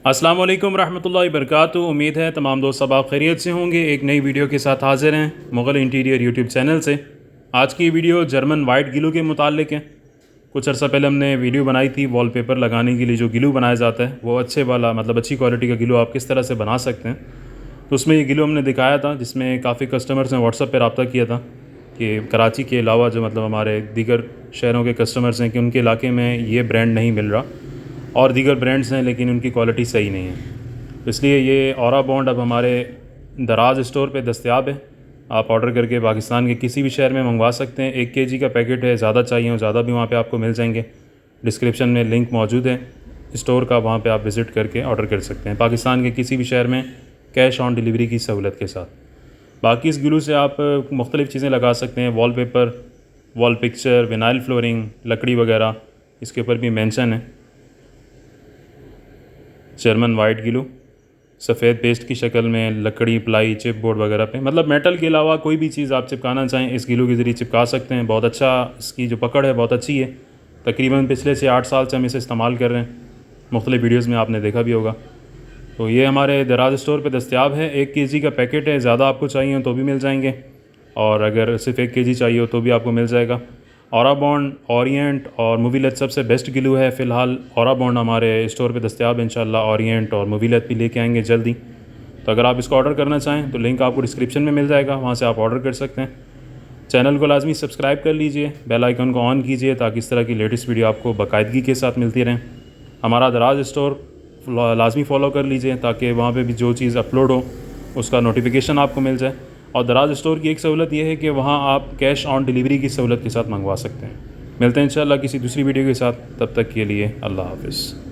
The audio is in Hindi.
अस्सलाम वालेकुम रहमतुल्लाहि वबरकातुहू। उम्मीद है तमाम दोस्त सब आप खैरियत से होंगे। एक नई वीडियो के साथ हाजिर हैं मुग़ल इंटीरियर यूट्यूब चैनल से। आज की वीडियो जर्मन वाइट गिलू के मुतालिक है। कुछ अर्सा पहले हमने वीडियो बनाई थी वॉलपेपर लगाने के लिए जो गिलू बनाया जाता है, वो अच्छे वाला मतलब अच्छी क्वालिटी का गिलू आप किस तरह से बना सकते हैं। तो उसमें ये गिलू हमने दिखाया था, जिसमें काफ़ी कस्टमर्स ने व्हाट्सअप पर रब्ता किया था कि कराची के अलावा जो मतलब हमारे दीगर शहरों के कस्टमर्स हैं कि उनके इलाके में ये ब्रांड नहीं मिल रहा और दीगर ब्रांड्स हैं लेकिन उनकी क्वालिटी सही नहीं है। तो इसलिए ये औरा बॉन्ड अब हमारे दराज स्टोर पे दस्तयाब है। आप ऑर्डर करके पाकिस्तान के किसी भी शहर में मंगवा सकते हैं। 1 kg का पैकेट है, ज़्यादा चाहिए हो ज़्यादा भी वहाँ पे आपको मिल जाएंगे। डिस्क्रिप्शन में लिंक मौजूद है स्टोर का, वहाँ पे आप विज़िट करके ऑर्डर कर सकते हैं पाकिस्तान के किसी भी शहर में कैश ऑन डिलीवरी की सहूलत के साथ। बाकी इस ग्लू से आप मुख्तलिफ़ चीज़ें लगा सकते हैं, wallpaper, wall picture, vinyl flooring, लकड़ी वगैरह, इसके ऊपर भी मेंशन है। जर्मन वाइट गिलू सफ़ेद पेस्ट की शक्ल में लकड़ी, प्लाई, चिप बोर्ड वगैरह पे, मतलब मेटल के अलावा कोई भी चीज़ आप चिपकाना चाहें इस गिलू के ज़रिए चिपका सकते हैं। बहुत अच्छा इसकी जो पकड़ है बहुत अच्छी है। तकरीबन पिछले से 8 साल से हम इसे इस्तेमाल कर रहे हैं। मुख्तलिफ़ वीडियोज़ में आपने देखा भी होगा। तो ये हमारे दराज स्टोर पे दस्तयाब है। 1 kg का पैकेट है, ज़्यादा आपको चाहिए तो भी मिल जाएंगे और अगर सिर्फ 1 kg चाहिए हो तो भी आपको मिल जाएगा। औरा बॉन्ड, ओरिएंट और मोबिलत सबसे बेस्ट गिलू है। फ़िलहाल औरा बॉन्ड हमारे स्टोर पे दस्तयाब है। इंशाल्लाह ओरिएंट और मोबिलत भी लेके आएंगे जल्दी। तो अगर आप इसको ऑर्डर करना चाहें तो लिंक आपको डिस्क्रिप्शन में मिल जाएगा, वहाँ से आप ऑर्डर कर सकते हैं। चैनल को लाजमी सब्सक्राइब कर लीजिए, बेल आइकन को ऑन कीजिए ताकि इस तरह की लेटेस्ट वीडियो आपको बाकायदगी के साथ मिलती रहें। हमारा दराज स्टोर लाजमी फ़ॉलो कर लीजिए ताकि वहाँ पे भी जो चीज़ अपलोड हो उसका नोटिफिकेशन आपको मिल जाए। और दराज स्टोर की एक सहूलत यह है कि वहाँ आप कैश ऑन डिलीवरी की सहूलत के साथ मंगवा सकते हैं। मिलते हैं इंशाल्लाह किसी दूसरी वीडियो के साथ, तब तक के लिए अल्लाह हाफ़िज़।